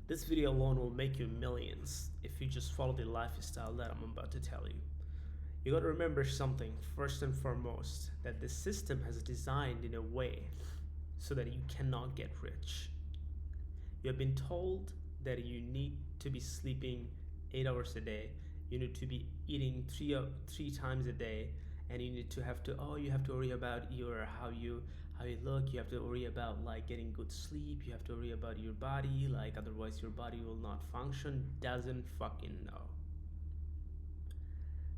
This video alone will make you millions if you just follow the lifestyle that I'm about to tell you. You gotta remember something first and foremost, that the system has designed in a way so that you cannot get rich. You have been told that you need to be sleeping 8 hours a day, you need to be eating three times a day, and you need to have to you have to worry about your how you look, you have to worry about like getting good sleep, you have to worry about your body, like otherwise your body will not function. Doesn't fucking know.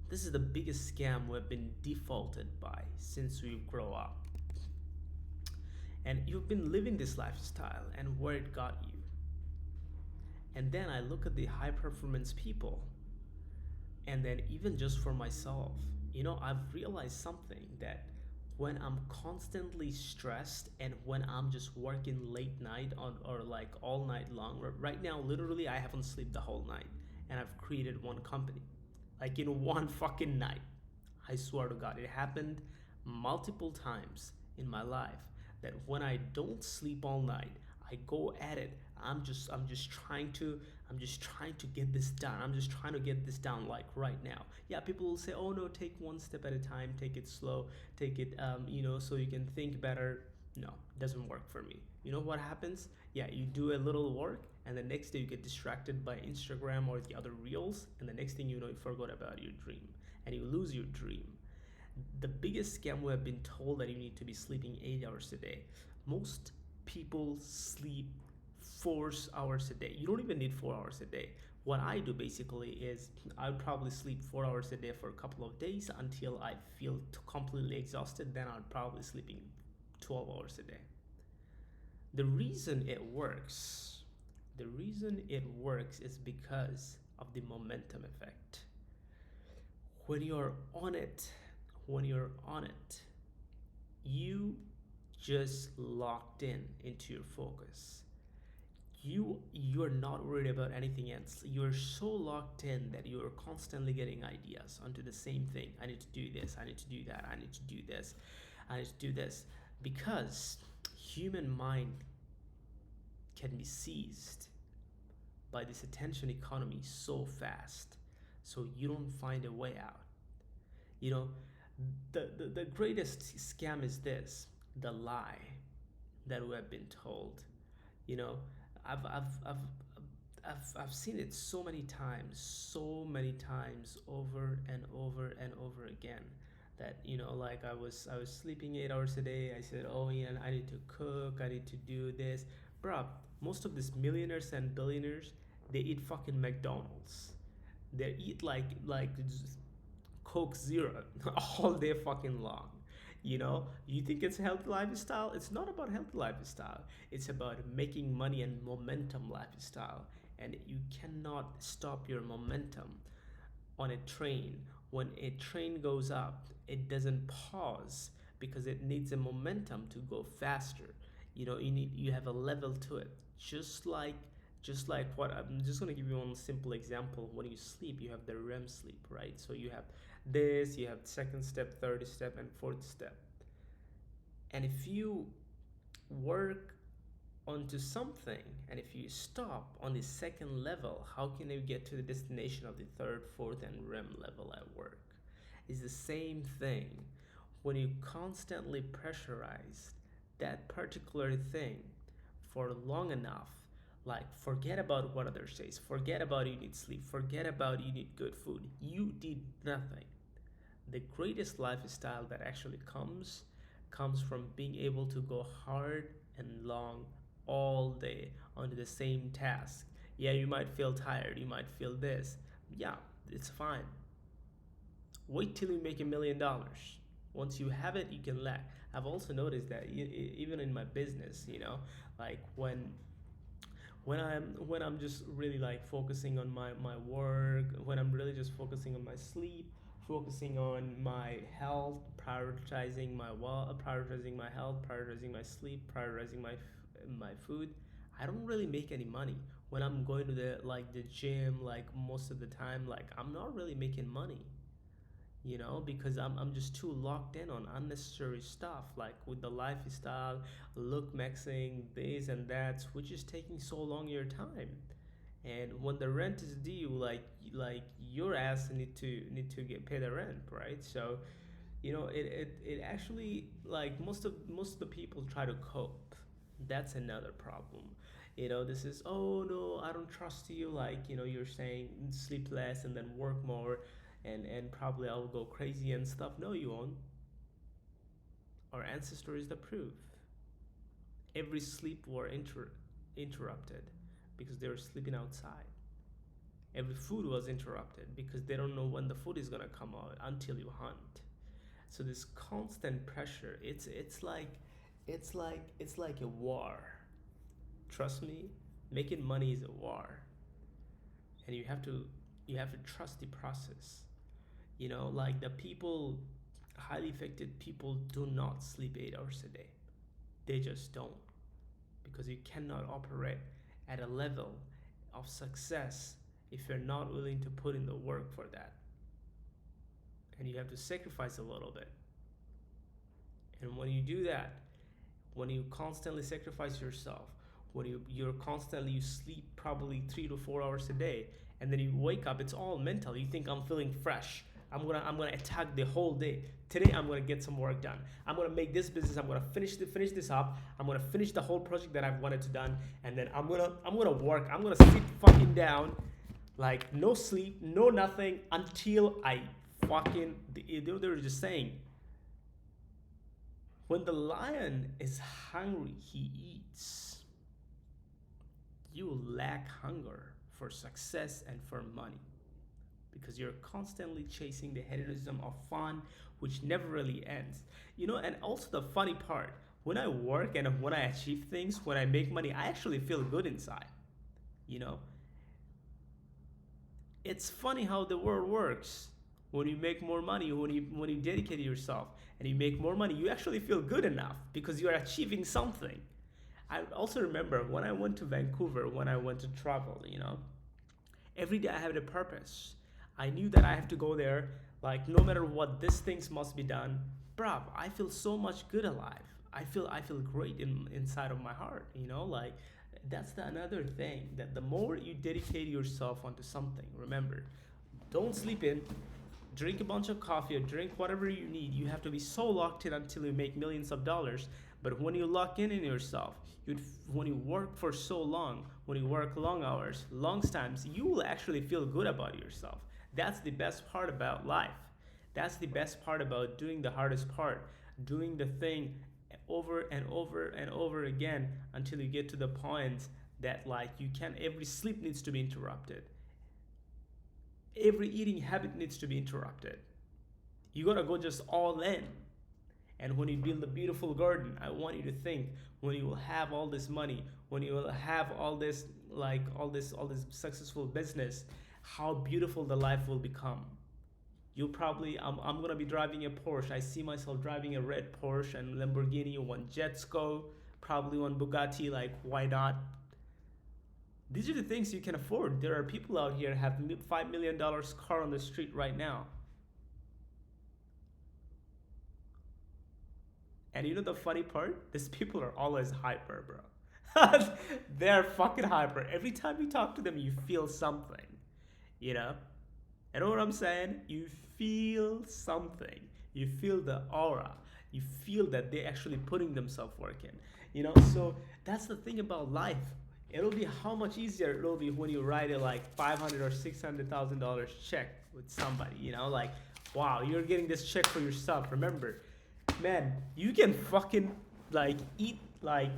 This is the biggest scam we've been defaulted by since we grow up. And you've been living this lifestyle and where it got you. And then I look at the high performance people, and then even just for myself, I've realized something, that when I'm constantly stressed and when I'm just working late night or like all night long, right now literally I haven't slept the whole night, and I've created one company like in one fucking night. I swear to God, it happened multiple times in my life that when I don't sleep all night, I go at it. I'm just trying to get this done. I'm just trying to get this down like right now. Yeah, people will say, "Oh no, take one step at a time, take it slow, take it so you can think better." No, it doesn't work for me. You know what happens? Yeah, you do a little work and the next day you get distracted by Instagram or the other reels, and the next thing you know, you forgot about your dream and you lose your dream. The biggest scam we have been told that you need to be sleeping 8 hours a day. Most people sleep 4 hours a day. You don't even need 4 hours a day. What I do basically is I would probably sleep 4 hours a day for a couple of days until I feel completely exhausted. Then I'd probably sleeping 12 hours a day. The reason it works, is because of the momentum effect. When you're on it, you just locked into your focus. You're not worried about anything else. You're so locked in that you're constantly getting ideas onto the same thing. I need to do this, I need to do that, I need to do this, I need to do this. Because human mind can be seized by this attention economy so fast, so you don't find a way out. You know, the greatest scam is this, the lie that we have been told. You know, I've I've I've I've seen it so many times, over and over and over again. That like I was sleeping 8 hours a day. I said, oh yeah, I need to cook. I need to do this, bro. Most of these millionaires and billionaires, they eat fucking McDonald's. They eat like Coke Zero all day fucking long. You think it's a healthy lifestyle? It's not about healthy lifestyle. It's about making money and momentum lifestyle. And you cannot stop your momentum on a train. When a train goes up, it doesn't pause because it needs a momentum to go faster. You have a level to it. Just like what I'm just going to give you one simple example. When you sleep, you have the REM sleep, right? So you have this, you have second step, third step, and fourth step. And if you work onto something and if you stop on the second level, how can you get to the destination of the third, fourth, and REM level at work? It's the same thing. When you constantly pressurize that particular thing for long enough, like forget about what others say, forget about you need sleep, forget about you need good food, you did nothing. The greatest lifestyle that actually comes from being able to go hard and long all day onto the same task. Yeah, you might feel tired, you might feel this. Yeah, it's fine. Wait till you make $1 million. Once you have it, you can laugh. I've also noticed that even in my business, like when I'm just really like focusing on my work, when I'm really just focusing on my sleep, focusing on my health, prioritizing my health, prioritizing my sleep, prioritizing my food, I don't really make any money. When I'm going to the gym, like most of the time, like I'm not really making money, because I'm just too locked in on unnecessary stuff, like with the lifestyle, look maxing, this and that, which is taking so long your time. And when the rent is due, like your ass need to get pay the rent, right? So it actually, like, most of the people try to cope. That's another problem. This is, oh no, I don't trust you, like, you're saying sleep less and then work more, and probably I'll go crazy and stuff. No, you won't. Our ancestor is the proof. Every sleep were interrupted because they were sleeping outside. Every food was interrupted because they don't know when the food is gonna come out until you hunt. So this constant pressure, it's like a war. Trust me, making money is a war, and you have to trust the process. Like the people, highly affected people do not sleep 8 hours a day. They just don't, because you cannot operate at a level of success if you're not willing to put in the work for that, and you have to sacrifice a little bit. And when you do that, when you constantly sacrifice yourself, when you sleep probably 3 to 4 hours a day, and then you wake up, it's all mental. You think, I'm feeling fresh. I'm gonna attack the whole day. Today I'm gonna get some work done. I'm gonna make this business. I'm gonna finish this up. I'm gonna finish the whole project that I've wanted to done, and then I'm gonna work. I'm gonna sit fucking down, like no sleep, no nothing until I fucking. They were just saying, when the lion is hungry, he eats. You lack hunger for success and for money because you're constantly chasing the hedonism of fun, which never really ends. And also the funny part, when I work and when I achieve things, when I make money, I actually feel good inside. You know, it's funny how the world works. When you make more money, when you dedicate yourself and you make more money, you actually feel good enough because you are achieving something. I also remember when I went to Vancouver, when I went to travel, every day I had a purpose. I knew that I have to go there, like no matter what, these things must be done. Bruh, I feel so much good alive. I feel great inside of my heart, like that's another thing, that the more you dedicate yourself onto something, remember, don't sleep in, drink a bunch of coffee or drink whatever you need. You have to be so locked in until you make millions of dollars. But when you lock in yourself, when you work for so long, when you work long hours, long times, you will actually feel good about yourself. That's the best part about life. That's the best part about doing the hardest part, doing the thing over and over and over again until you get to the point that, like, you can every sleep needs to be interrupted. Every eating habit needs to be interrupted. You gotta go just all in. And when you build a beautiful garden, I want you to think, when you will have all this money, when you will have all this, like all this successful business, how beautiful the life will become. You'll probably, I'm gonna be driving a Porsche. I see myself driving a red Porsche and Lamborghini, one Jetsko, probably one Bugatti. Like, why not? These are the things you can afford. There are people out here have $5 million car on the street right now. And you know the funny part? These people are always hyper, bro. They're fucking hyper. Every time you talk to them, you feel something. You know? You know what I'm saying? You feel something. You feel the aura. You feel that they're actually putting themselves working. So that's the thing about life. It'll be how much easier it'll be when you write a like $500,000 or $600,000 check with somebody. Like, wow, you're getting this check for yourself. Remember, man, you can fucking like eat like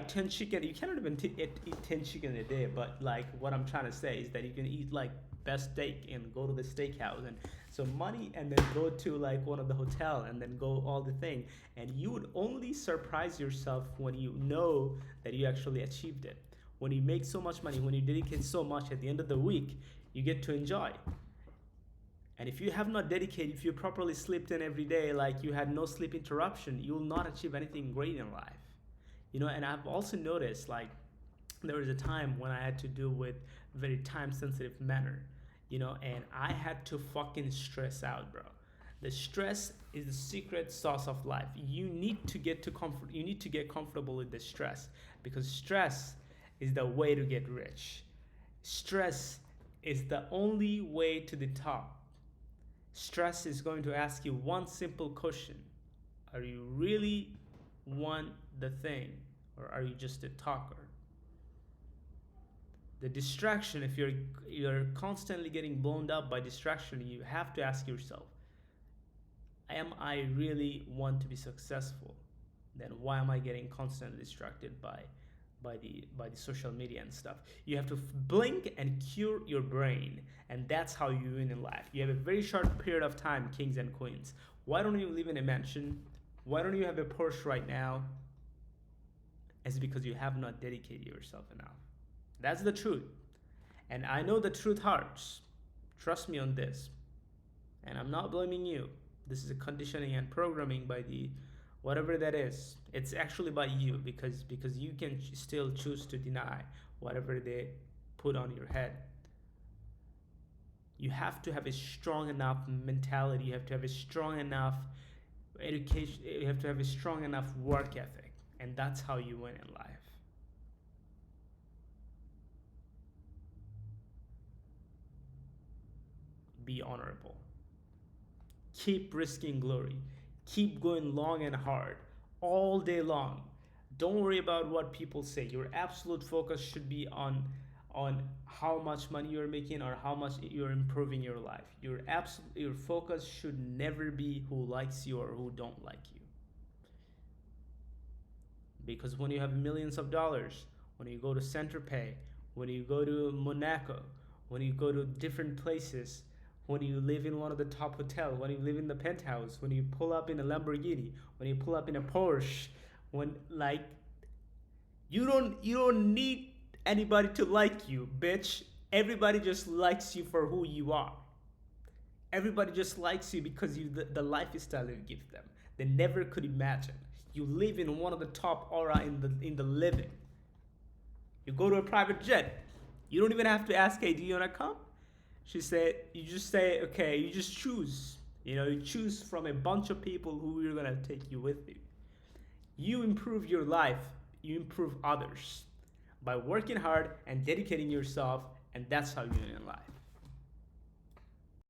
10 chicken. You cannot even eat 10 chicken a day, but like what I'm trying to say is that you can eat like best steak and go to the steakhouse and so money, and then go to like one of the hotel and then go all the thing, and you would only surprise yourself when you know that you actually achieved it. When you make so much money, when you dedicate so much, at the end of the week you get to enjoy. And if you have not dedicated, if you properly slept in every day, like you had no sleep interruption, you will not achieve anything great in life. And I've also noticed, like, there was a time when I had to deal with very time sensitive manner, and I had to fucking stress out, bro. The stress is the secret sauce of life. You need to get to comfort. You need to get comfortable with the stress, because stress is the way to get rich. Stress is the only way to the top. Stress is going to ask you one simple question: are you really want the thing, or are you just a talker? The distraction, if you're constantly getting blown up by distraction, you have to ask yourself, am I really want to be successful? Then why am I getting constantly distracted by the social media and stuff? You have to blink and cure your brain, and that's how you win in life. You have a very short period of time, kings and queens. Why don't you live in a mansion? Why don't you have a Porsche right now? It's because you have not dedicated yourself enough. That's the truth. And I know the truth hurts. Trust me on this. And I'm not blaming you. This is a conditioning and programming by the whatever that is. It's actually by you, because you can still choose to deny whatever they put on your head. You have to have a strong enough mentality. You have to have a strong enough education. You have to have a strong enough work ethic. And that's how you win in life. Be honorable. Keep risking glory. Keep going long and hard all day long. Don't worry about what people say. Your absolute focus should be on how much money you're making or how much you're improving your life. Your focus should never be who likes you or who don't like you. Because when you have millions of dollars, when you go to Saint Tropez, when you go to Monaco, when you go to different places, when you live in one of the top hotels, when you live in the penthouse, when you pull up in a Lamborghini, when you pull up in a Porsche, when like you don't need anybody to like you, bitch. Everybody just likes you for who you are. Everybody just likes you because the lifestyle you give them. They never could imagine. You live in one of the top aura in the living. You go to a private jet. You don't even have to ask, hey, do you wanna come? She said, you just say, okay, you just choose. You choose from a bunch of people who you're gonna take you with you. You improve your life, you improve others by working hard and dedicating yourself, and that's how you win in life.